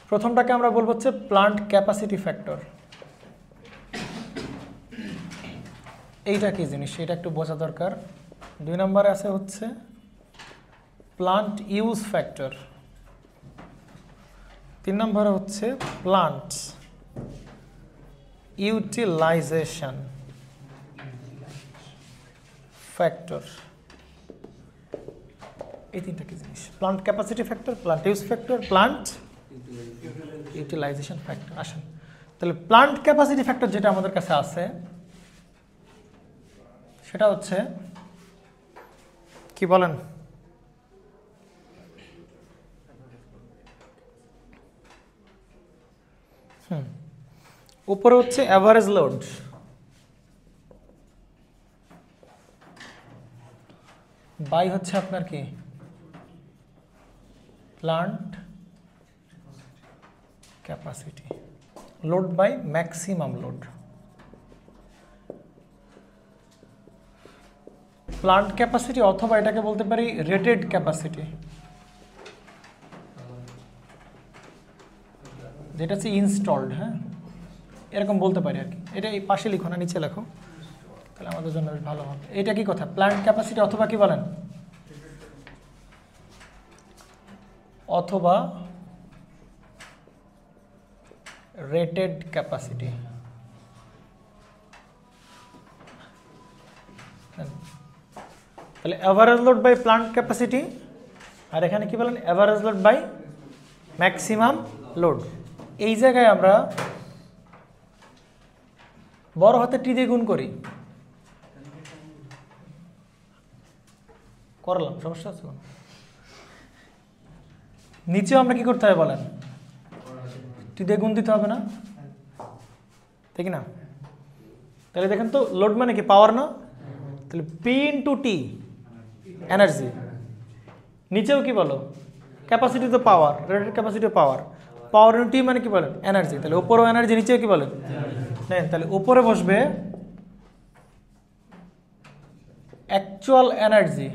প্রথমটাকে আমরা বলবো হচ্ছে প্লান্ট ক্যাপাসিটি ফ্যাক্টর। এইটা কি জিনিস এটা একটু বোঝা দরকার। 2 নম্বরে আছে হচ্ছে প্লান্ট ইউজ ফ্যাক্টর। 3 নম্বরে হচ্ছে প্লান্ট ইউটিলাইজেশন ফ্যাক্টর। এই তিনটা কি জিনিস? Plant capacity factor, plant use factor, plant utilisation factor. আসেন তাহলে প্লান্ট ক্যাপাসিটি ফ্যাক্টর যেটা আমাদের কাছে আছে সেটা হচ্ছে কি বলেন? উপরে হচ্ছে অ্যাভারেজ লোড, বাই হচ্ছে আপনার কি plant capacity, load by maximum load. Plant capacity অথবা এটাকে বলতে পারি রেটেড ক্যাপাসিটি, যেটা হচ্ছে ইনস্টলড। হ্যাঁ, এরকম বলতে পারি আর কি। এটা এই পাশে লিখো না, নিচে লেখো, তাহলে আমাদের জন্য বেশ ভালো হবে। এটা কি কথা? প্লান্ট ক্যাপাসিটি অথবা কি বলেন? অথবা রেটেড ক্যাপাসিটি। তাহলে average load by plant capacity, আর এখানে কি বলেন? Average load by maximum load. এই জায়গায় আমরা বড় হাতে টি দিয়ে গুণ করি, করলাম, সমস্যা আছে? নিচেও আমরা কি করতে হবে বলেন? টি দিয়ে গুণ দিতে হবে না, ঠিক না? তাহলে দেখেন তো লোড মানে কি? পাওয়ার না? তাহলে পি ইন্টু টি এনার্জি। নিচেও কি বলো? ক্যাপাসিটি তো পাওয়ার, রেটেড ক্যাপাসিটি পাওয়ার, পাওয়ার ইন্টু টি মানে কি বলেন? এনার্জি। তাহলে উপরেও এনার্জি, নিচেও কি বলেন? নেন, তাহলে উপরে বসবে actual energy,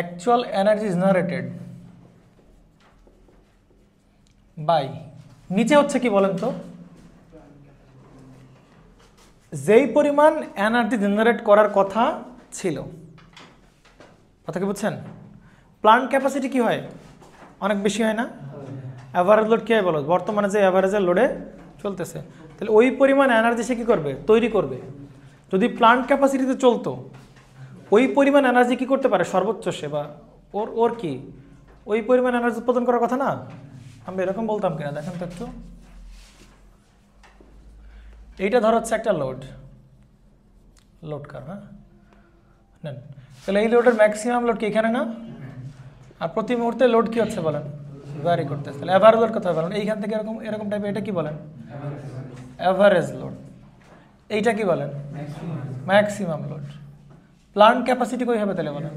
actual energy is generated by, নিচে হচ্ছে কি বলেন তো? যেই পরিমাণ এনার্জি জেনারেট করার কথা ছিল। কথা কি বুঝছেন? প্লান্ট ক্যাপাসিটি কি হয়? অনেক বেশি হয় না? অ্যাভারেজ লোড কি হয় বলো? বর্তমানে যে অ্যাভারেজের লোডে চলতেছে, তাহলে ওই পরিমাণ এনার্জি সে কি করবে? তৈরি করবে। যদি প্লান্ট ক্যাপাসিটিতে চলতো, ওই পরিমাণ এনার্জি কি করতে পারে? সর্বোচ্চ সেবা ওর কি ওই পরিমাণ এনার্জি উৎপাদন করার কথা না? আমরা এরকম বলতাম কিনা দেখেন তো একটু। এইটা ধর হচ্ছে একটা লোড কার, হ্যাঁ নেন। তাহলে এই লোডের ম্যাক্সিমাম লোড কি এখানে না? আর প্রতি মুহূর্তে লোড কি হচ্ছে বলেন? ভ্যারি করতেছে। তাহলে অ্যাভারেজ লোড কথা বলেন, এইখান থেকে এরকম এরকম টাইপের, এটা কি বলেন? Average load. এইটা কি বলেন? Maximum load. প্লান্ট ক্যাপাসিটি কই হবে তাহলে বলেন?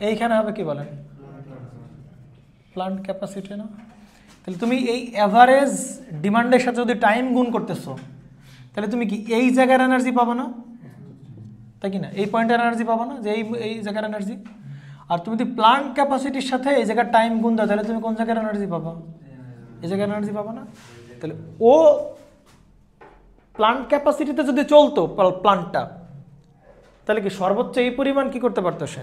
এইখানে হবে কি বলেন? প্লান্ট ক্যাপাসিটি না? তাহলে তুমি এই অ্যাভারেজ ডিমান্ডের সাথে যদি টাইম গুণ করতেছো, তাহলে তুমি কি এই জায়গার এনার্জি পাবো না? তাই কি না? এই পয়েন্টের এনার্জি পাবো না, যে এই জায়গার এনার্জি। আর তুমি যদি প্লান্ট ক্যাপাসিটির সাথে এই জায়গার টাইম গুণ দাও, তাহলে তুমি কোন জায়গার এনার্জি পাবো? এই জায়গার এনার্জি পাবো না? তাহলে ও প্লান্ট ক্যাপাসিটিতে যদি চলতো প্লান্টটা, তাহলে কি সর্বোচ্চ এই পরিমাণ কি করতে পারতো? সে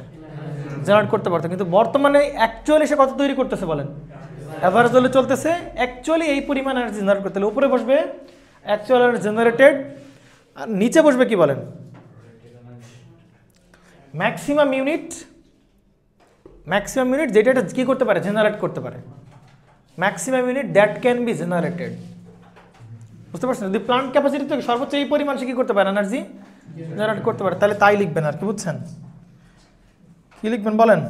জেনারেট করতে পারতো। কিন্তু বর্তমানে অ্যাকচুয়ালি সে কত তৈরি করতেছে বলেন? অ্যাভারেজ হলে চলতেছে অ্যাকচুয়ালি এই পরিমাণ এনার্জি জেনারেট করতে। তাহলে উপরে বসবে অ্যাকচুয়াল এনার্জি জেনারেটেড, আর নিচে বসবে কি বলেন? ম্যাক্সিমাম ইউনিট যেটা এটা কি করতে পারে? জেনারেট করতে পারে। Maximum unit that can be generated. বুঝতে পারছেন? যদি প্লান্ট ক্যাপাসিটি থেকে সর্বোচ্চ এই পরিমাণ সে কি করতে পারে? এনার্জি জেনারেট করতে পারে। তাহলে তাই লিখবেন আর কি, বুঝছেন? কি লিখবেন বলেন?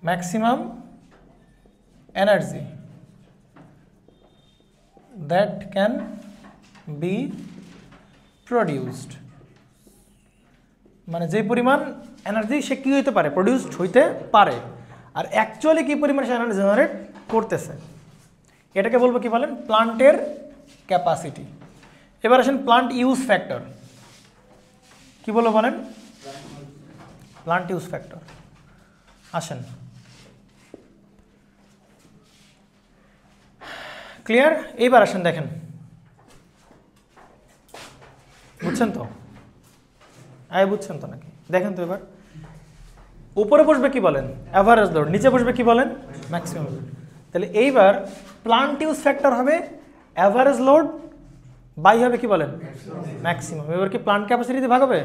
maximum energy that can B produced, মানে যে পরিমাণ এনার্জি সে কী হইতে পারে, প্রডিউসড হইতে পারে, আর অ্যাকচুয়ালি কী পরিমাণ সে এনার্জি জেনারেট করতেছে, এটাকে বলবো কি বলেন, প্লান্টের ক্যাপাসিটি। এবার আসেন প্লান্ট ইউজ ফ্যাক্টর, কি বলবো বলেন, প্লান্ট ইউজ ফ্যাক্টর। আসেন, ক্লিয়ার? এইবার আসেন দেখেন, বুঝছেন তো? বুঝছেন তো নাকি? দেখেন তো এবার, উপরে বসবে কি বলেন, অ্যাভারেজ লোড, নিচে বসবে কি বলেন, ম্যাক্সিমাম লোড। তাহলে এইবার প্লান্ট ইউজ ফ্যাক্টর হবে অ্যাভারেজ লোড বাই হবে কি বলেন, ম্যাক্সিমাম। এবার কি প্লান্ট ক্যাপাসিটি দিয়ে ভাগ হবে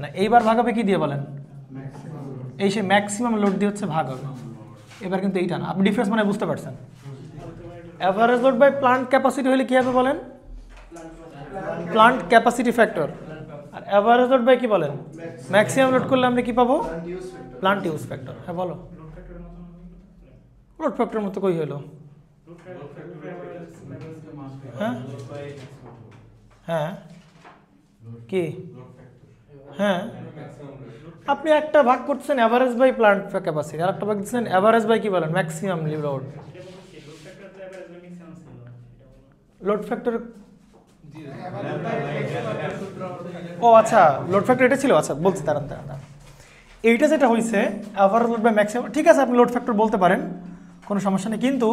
না, এইবার ভাগ হবে কি দিয়ে বলেন, এই সে ম্যাক্সিমাম লোড দিয়ে হচ্ছে ভাগ হবে। এবার কিন্তু এইটা না, আপনি ডিফারেন্স মানে বুঝতে পারছেন। Average load by plant capacity হলে কি হবে বলেন, প্লান্ট ক্যাপাসিটি ফ্যাক্টর। আর অ্যাভারেজ লোড বাই কি বলেন, ম্যাক্সিমাম লোড করলে আমরা কি পাবো, প্লান্ট ইউজ ফ্যাক্টর। হ্যাঁ বলো, লোড ফ্যাক্টর মতো কই হলো? হ্যাঁ হ্যাঁ কি, হ্যাঁ আপনি একটা ভাগ করছেন অ্যাভারেজ বাই প্লান্ট ক্যাপাসিটি, আর একটা ভাগ দিচ্ছেন অ্যাভারেজ বাই কি বলেন, ম্যাক্সিমাম লোড। লোড ফ্যাক্টর, ও আচ্ছা, লোড ফ্যাক্টর এটা ছিল, আচ্ছা বলছি দাঁড়ান দাঁড়ান। এইটা যেটা হয়েছে অ্যাভারেজ লোড বাই ম্যাক্সিমাম, ঠিক আছে আপনি লোড ফ্যাক্টর বলতে পারেন, কোনো সমস্যা নেই, কিন্তু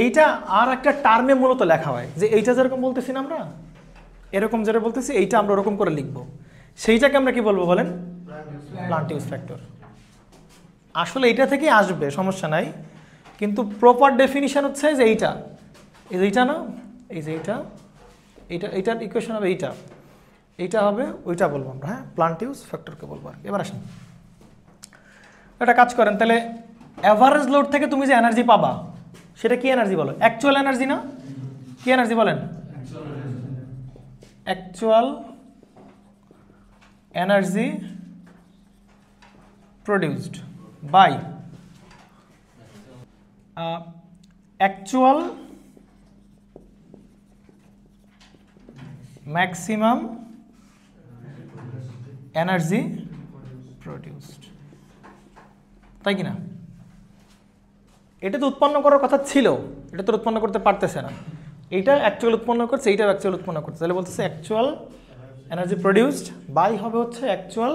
এইটা আর একটা টার্মে মূলত লেখা হয়, যে এইটা যেরকম বলতেছি না আমরা, এরকম যেটা বলতেছি এইটা আমরা ওরকম করে লিখব, সেইটাকে আমরা কি বলবো বলেন, প্লান্ট ইউজ ফ্যাক্টর। আসলে এইটা থেকেই আসবে, সমস্যা নাই, কিন্তু প্রপার ডেফিনিশন হচ্ছে যে এইটা, এইটা না, এই যে এইটা, এইটার ইকুয়েশন হবে এইটা, এইটা হবে ওইটা বলবো আমরা, হ্যাঁ প্লান্ট ইউজ ফ্যাক্টরকে বলবো আর কি। এবার আসেন, একটা কাজ করেন, তাহলে অ্যাভারেজ লোড থেকে তুমি যে এনার্জি পাবা সেটা কি এনার্জি বলো, অ্যাকচুয়াল এনার্জি না, কি এনার্জি বলেন, actual energy produced by actual maximum energy produced, তাই কি না? এটা তো উৎপন্ন করার কথা ছিল, এটা তো উৎপন্ন করতে পারতেছে না, এইটা অ্যাকচুয়াল উৎপন্ন করছে, এইটাও অ্যাকচুয়াল উৎপন্ন করছে, তাহলে বলতেছে অ্যাকচুয়াল এনার্জি প্রডিউসড বাই হবে হচ্ছে অ্যাকচুয়াল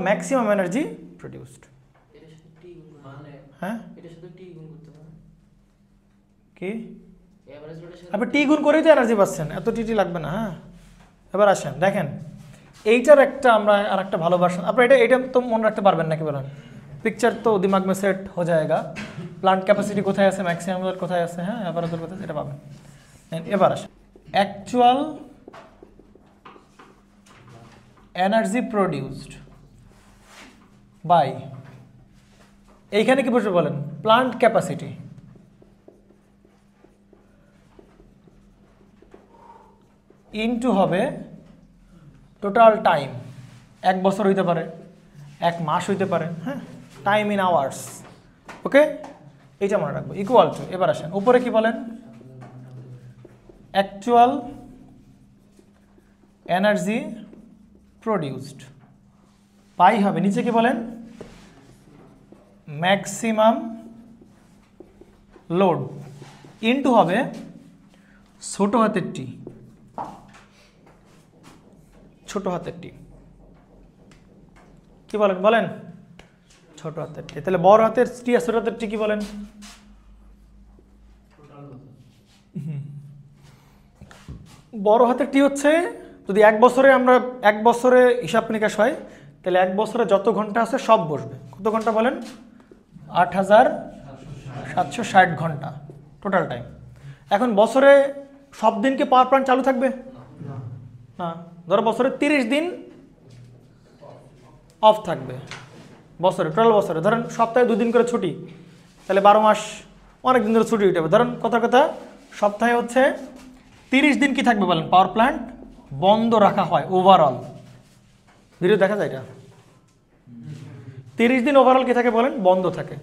ম্যাক্সিমাম এনার্জি প্রডিউসড। হ্যাঁ কি আপনি টি গুণ করেই তো এনার্জি পাচ্ছেন, এত টি লাগবে না। হ্যাঁ এবার আসেন দেখেন, এইটার একটা আমরা আর একটা ভালো ভার্সন, আপনার এটা তো মনে রাখতে পারবেন নাকি বলেন, পিকচার তো দিমাগ মে সেট हो जाएगा, প্লান্ট ক্যাপাসিটি কোথায় আছে, ম্যাক্সিমাম লোড কোথায় আছে, হ্যাঁ এভারেজ লোড কোথায়, এটা পাবেন। এবার আসেন অ্যাকচুয়াল এনার্জি প্রডিউসড বাই, এইখানে কি বসবে বলেন, প্লান্ট ক্যাপাসিটি ইনটু হবে টোটাল টাইম, 1 বছর হইতে পারে, 1 মাস হইতে পারে, হ্যাঁ টাইম ইন আওয়ার্স, ওকে এইটা মনে রাখবো, ইকুয়াল টু। এবার আসেন উপরে কি বলেন, অ্যাকচুয়াল এনার্জি প্রডিউসড পাই হবে, নিচে কি বলেন, ম্যাক্সিমাম লোড ইনটু হবে ছোট হাতের টি, ছোট হাতের টি, কি বলেন বলেন, ছোট হাতের টি। তাহলে বড় হাতের টি আর ছোট হাতের টি কি বলেন, বড় হাতের টি হচ্ছে যদি 1 বছরে আমরা 1 বছরে হিসাব নিকাশ হয়, তাহলে 1 বছরে যত ঘন্টা আছে সব বসবে, কত ঘন্টা বলেন, 8760 ঘন্টা টোটাল টাইম। এখন বছরে সব দিন কি পাওয়ার প্ল্যান্ট চালু থাকবে না, ধরো বছরে 30 দিন অফ থাকবে, বছরে টোটাল বছরে ধরেন সপ্তাহে 2 দিন করে ছুটি, তাহলে 12 মাস অনেক দিন ধরে ছুটি উঠে যাবে। ধরেন কথা সপ্তাহে হচ্ছে 30 দিন কি থাকবে বলেন, পাওয়ার প্ল্যান্ট বন্ধ রাখা হয় ওভারঅল, ভিডিও দেখা যায় এটা, 30 দিন ওভারঅল কি থাকে বলেন, বন্ধ থাকে।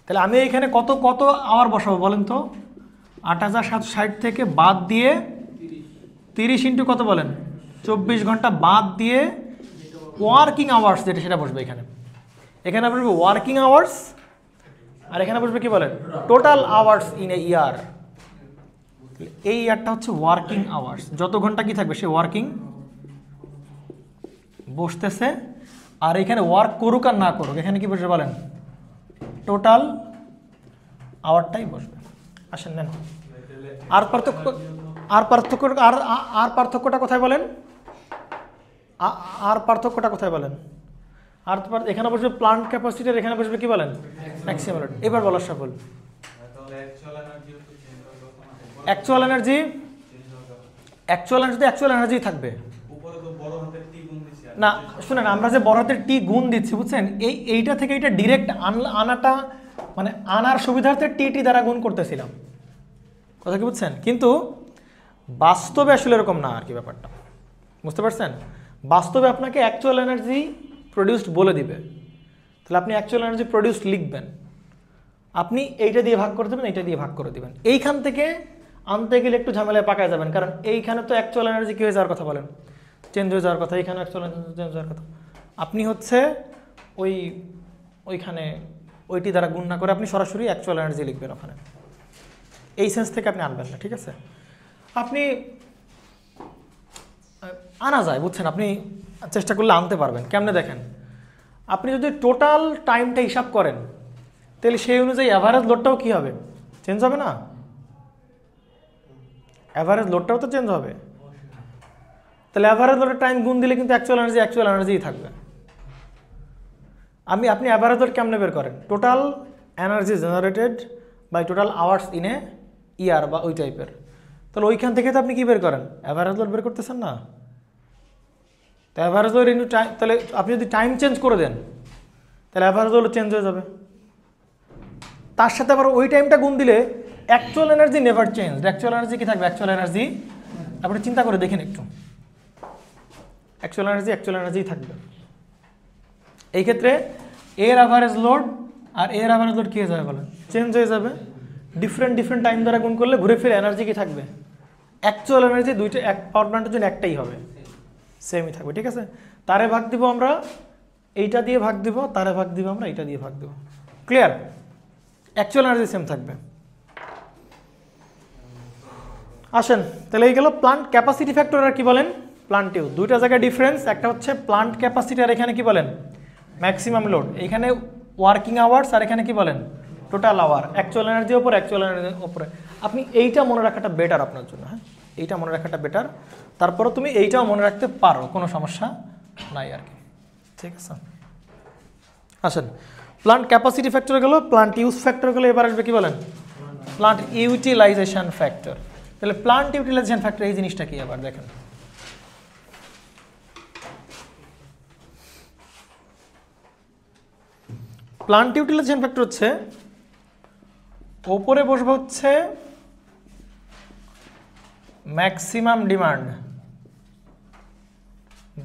তাহলে আমি এখানে কত আওয়ার বসাবো বলেন তো, 8760 থেকে বাদ দিয়ে 30 ইন্টু কত বলেন 24 ঘন্টা বাদ দিয়ে ওয়ার্কিং আওয়ার্স যেটা সেটা বসবে এখানে। এখানে বসবে ওয়ার্কিং আওয়ার্স আর এখানে বসবে কি বলেন টোটাল আওয়ার্স ইন এ ইয়ার। এই ইয়ারটা হচ্ছে ওয়ার্কিং আওয়ার্স, যত ঘন্টা কি থাকবে সে ওয়ার্কিং বসতেছে। আর এখানে ওয়ার্ক করুক আর না করুক এখানে কি বসবে বলেন টোটাল আওয়ারটাই বসবে। আসেন নেন আর পার্থক্যটা কোথায় বলেন আর পার্থক্যটা কোথায় বলেন আর এখানে বসবে প্লান্ট ক্যাপাসিটি আর এখানে বসবে কি বলেন ম্যাক্সিমাম লোড। এবার বলার সফল অ্যাকচুয়াল এনার্জি থাকবে না। শুনেন আমরা যে বড় হাতের টি গুণ দিচ্ছি বুঝছেন, এইটা থেকে এটা ডিরেক্ট আনাটা মানে আনার সুবিধার্থে টি দ্বারা গুণ করতেছিলাম, কথা কি বুঝছেন? কিন্তু বাস্তবে আসলে এরকম না আর কি ব্যাপারটা, বুঝতে পারছেন? বাস্তবে আপনাকে অ্যাকচুয়াল এনার্জি প্রডিউসড বলে দিবে, তাহলে আপনি অ্যাকচুয়াল এনার্জি প্রডিউসড লিখবেন, আপনি এইটা দিয়ে ভাগ করে দেবেন, এইটা দিয়ে ভাগ করে দেবেন। এইখান থেকে আনতে গেলে একটু ঝামেলায় পাকায় যাবেন, কারণ এইখানে তো অ্যাকচুয়াল এনার্জি কী হয়ে যাওয়ার কথা বলেন চেঞ্জ হয়ে যাওয়ার কথা, এইখানে অ্যাকচুয়াল এনার্জি চেঞ্জ হওয়ার কথা। আপনি হচ্ছে ওইখানে ওইটি দ্বারা গুণ না করে আপনি সরাসরি অ্যাকচুয়াল এনার্জি লিখবেন ওখানে, এই সেন্স থেকে আপনি আনবেন না, ঠিক আছে? আপনি আনা যায় বুঝছেন, আপনি চেষ্টা করলে আনতে পারবেন। কেমনে দেখেন, আপনি যদি টোটাল টাইমটা হিসাব করেন তাহলে সেই অনুযায়ী অ্যাভারেজ লোডটাও কী হবে চেঞ্জ হবে না? অ্যাভারেজ লোডটাও তো চেঞ্জ হবে, তাহলে অ্যাভারেজ লোডের টাইম গুণ দিলে কিন্তু অ্যাকচুয়াল এনার্জিই থাকবে। আপনি অ্যাভারেজ লোড কেমনে বের করেন? Total energy generated by total hours in a year বা ওই টাইপের। তাহলে ওইখান থেকে তো আপনি কী বের করেন? অ্যাভারেজ লোড বের করতেছেন না? তো অ্যাভারেজ লোড ইনটু টাইম, তাহলে আপনি যদি টাইম চেঞ্জ করে দেন তাহলে অ্যাভারেজ লোড চেঞ্জ হয়ে যাবে। তার সাথে আবার ওই টাইমটা গুণ দিলে actual energy never change. Actual energy কী থাকবে? অ্যাকচুয়াল এনার্জি, আপনি চিন্তা করে দেখেন একটু, অ্যাকচুয়াল এনার্জিই থাকবে। এই ক্ষেত্রে এর অ্যাভারেজ লোড আর এর অ্যাভারেজ লোড কী হয়ে যাবে বলেন? চেঞ্জ হয়ে যাবে। ডিফারেন্ট টাইম দ্বারা গুণ করলে ঘুরে ফিরে এনার্জি কি থাকবে? অ্যাকচুয়াল এনার্জি দুইটা এক পাওয়ার প্ল্যান্টের জন্য একটাই হবে, সেমই থাকবে, ঠিক আছে? তারে ভাগ দিব আমরা এইটা দিয়ে ভাগ দিব, তারে ভাগ দিব আমরা এইটা দিয়ে ভাগ দিব। ক্লিয়ার? অ্যাকচুয়াল এনার্জি সেম থাকবে। আসেন তাহলে এই গেল প্লান্ট ক্যাপাসিটি ফ্যাক্টর আর কি বলেন প্লান্টেও। দুইটা জায়গায় ডিফারেন্স, একটা হচ্ছে প্লান্ট ক্যাপাসিটি আর এখানে কি বলেন ম্যাক্সিমাম লোড। এখানে ওয়ার্কিং আওয়ার্স আর এখানে কি বলেন টোটাল আওয়ার। অ্যাকচুয়াল এনার্জির ওপর, অ্যাকচুয়াল এনার্জির ওপরে। আপনি এইটা মনে রাখাটা বেটার আপনার জন্য, হ্যাঁ এইটা মনে রাখাটা বেটার। তারপরে তুমি এইটাও মনে রাখতে পারো, কোনো সমস্যা নাই আর কি, ঠিক আছে? আসেন প্লান্ট ক্যাপাসিটি ফ্যাক্টর গেল, প্লান্ট ইউজ ফ্যাক্টর গেলো, এবার আসবে কি বলেন প্লান্ট ইউটিলাইজেশন ফ্যাক্টর। তাহলে প্লান্ট ইউটিলাইজেশন ফ্যাক্টর এই জিনিসটা কি আবার দেখেন। প্লান্ট ইউটিলাইজেশন ফ্যাক্টর হচ্ছে ওপরে বসবে হচ্ছে ম্যাক্সিমাম ডিমান্ড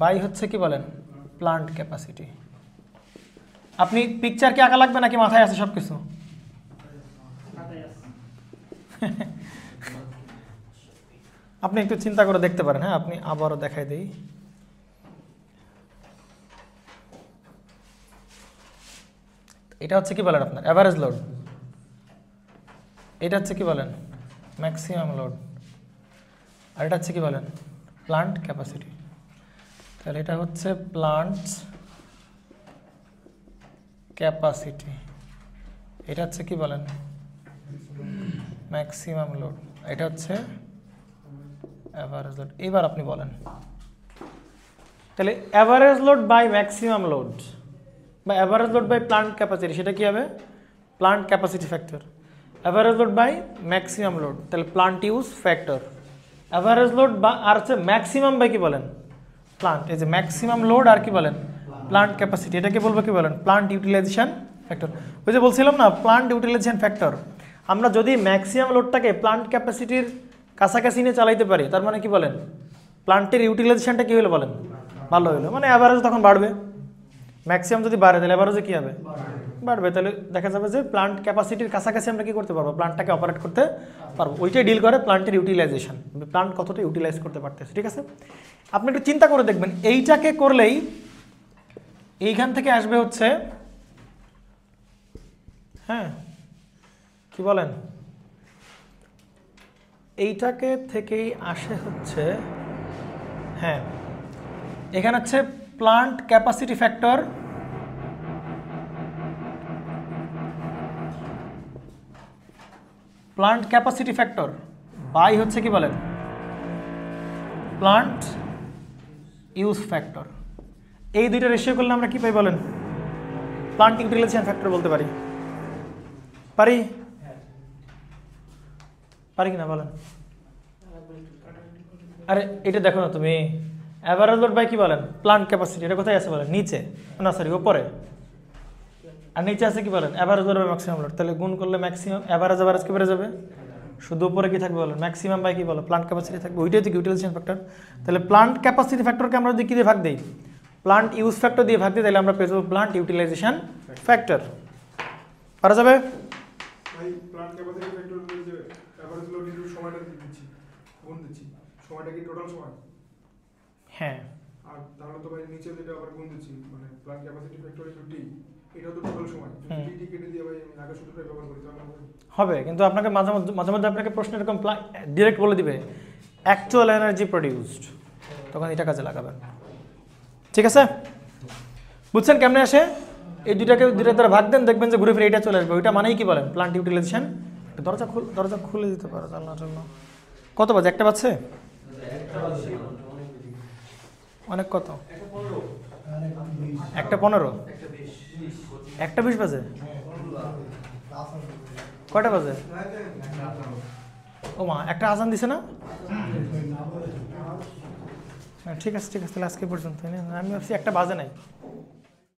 বাই হচ্ছে কি বলেন প্লান্ট ক্যাপাসিটি। আপনি পিকচার কি আঁকা লাগবে নাকি মাথায় আছে সব কিছু? আপনি একটু চিন্তা করে দেখতে পারেন, হ্যাঁ আপনি আবারও দেখাই দিই। এটা হচ্ছে কি বলেন আপনার অ্যাভারেজ লোড, এটা হচ্ছে কি বলেন ম্যাক্সিমাম লোড, আর এটা হচ্ছে কি বলেন প্লান্ট ক্যাপাসিটি। তাহলে এটা হচ্ছে প্লান্ট ক্যাপাসিটি, এটা হচ্ছে কি বলেন ম্যাক্সিমাম লোড, এটা হচ্ছে অ্যাভারেজ লোড। এবার আপনি বলেন তাহলে average load by maximum load বা average load by plant capacity, সেটা কি হবে plant capacity factor. Average load by maximum load, তাহলে plant use factor. Average load বা আর হচ্ছে ম্যাক্সিমাম বাই কি বলেন প্লান্ট, এই যে ম্যাক্সিমাম লোড আর কি বলেন প্লান্ট ক্যাপাসিটি, এটাকে বলবো কি বলেন প্লান্ট ইউটিলাইজেশন ফ্যাক্টর। ওই যে বলছিলাম না প্লান্ট ইউটিলাইজেশন ফ্যাক্টর, আমরা যদি ম্যাক্সিমাম লোডটাকে প্লান্ট ক্যাপাসিটির কাছাকাছি নিয়ে চালাইতে পারি তার মানে কি বলেন প্লান্টের ইউটিলাইজেশনটা কী হলো বলেন ভালো হলো, মানে অ্যাভারেজ তখন বাড়বে। ম্যাক্সিমাম যদি বাড়ে তাহলে অ্যাভারেজে কী হবে বাড়বে, তাহলে দেখা যাবে যে প্লান্ট ক্যাপাসিটির কাছাকাছি আমরা কি করতে পারবো, প্লান্টটাকে অপারেট করতে পারবো। ওইটাই ডিল করে প্লান্টের ইউটিলাইজেশন, প্লান্ট কতটা ইউটিলাইজ করতে পারতেছে। ঠিক আছে, আপনি একটু চিন্তা করে দেখবেন, এইটাকে করলেই এইখান থেকে আসবে হচ্ছে, হ্যাঁ কি বলেন, এইটাকে থেকেই আসে হচ্ছে, হ্যাঁ এখানে হচ্ছে plant capacity factor plant capacity factor by হচ্ছে কি বলেন প্লান্ট ইউজ ফ্যাক্টর। এই দুইটা রেশিও করলে আমরা কি পাই বলেন, প্লান্ট ইউটিলাইজেশন ফ্যাক্টর বলতে পারি। পারি পারি কিনা বলেন? আরে এটা দেখো না তুমি, অ্যাভারেজ লোড বাই কি বলেন প্লান্ট ক্যাপাসিটি, এটা কোথায় আছে বলেন নিচে, না সরি উপরে, আর নিচে আছে কি বলেন average load by maximum load. তাহলে গুণ করলে ম্যাক্সিমাম অ্যাভারেজ কি বেড়ে যাবে, শুধু উপরে কি থাকবে বলেন ম্যাক্সিমাম বাই কি বলো প্লান্ট ক্যাপাসিটি থাকবে, ওইটাই থেকে ইউটিলাইজেশন ফ্যাক্টর। তাহলে প্লান্ট ক্যাপাসিটি ফ্যাক্টরকে আমরা যদি কি দিয়ে ভাগ দিই, প্লান্ট ইউজ ফ্যাক্টর দিয়ে ভাগ দিই, তাহলে আমরা পেয়ে যাবো প্লান্ট ইউটিলাইজেশন ফ্যাক্টর। পারা যাবে? ভাই প্লান্ট ক্যাপাসিটি ফ্যাক্টর যে এভারেজ লোড ইনটু সময়টা দিচ্ছি, গুণ দিচ্ছি, সময়টা কি টোটাল সময়? হ্যাঁ। আর তাহলে তো ভাই নিচে যেটা আবার গুণ দিচ্ছি, মানে প্লান্ট ক্যাপাসিটি ফ্যাক্টর ইনটু টি, এটাও তো টোটাল সময়। যদি টি কেটে দিয়ে ভাই আমি আগে সূত্রটা ব্যবহার করি তাহলে হবে, কিন্তু আপনাকে মাঝে মধ্যে আপনাকে প্রশ্ন এরকম ডিরেক্ট বলে দিবে অ্যাকচুয়াল এনার্জি প্রডিউসড, তখন এটা কাজে লাগাবেন। ঠিক আছে, বুঝছেন কেমনে আসে? এই দুইটাকে দুইটা দ্বারা ভাগ দেন, দেখবেন যে ঘুরে ফিরে এটা চলে আসবে। ওইটা মানেই কি বলেন প্লান্ট ইউটিলাইজেশন। দরজা খুলে দিতে পারো জানলার জন্য। কত বাজে? একটা বাজছে? অনেক কত? 1:15, 1:20 বাজে? কয়টা বাজে? ও মা, একটা আজান দিছে না? ঠিক আছে তাহলে আজকে পর্যন্ত। আমি ভাবছি একটা বাজে নাই।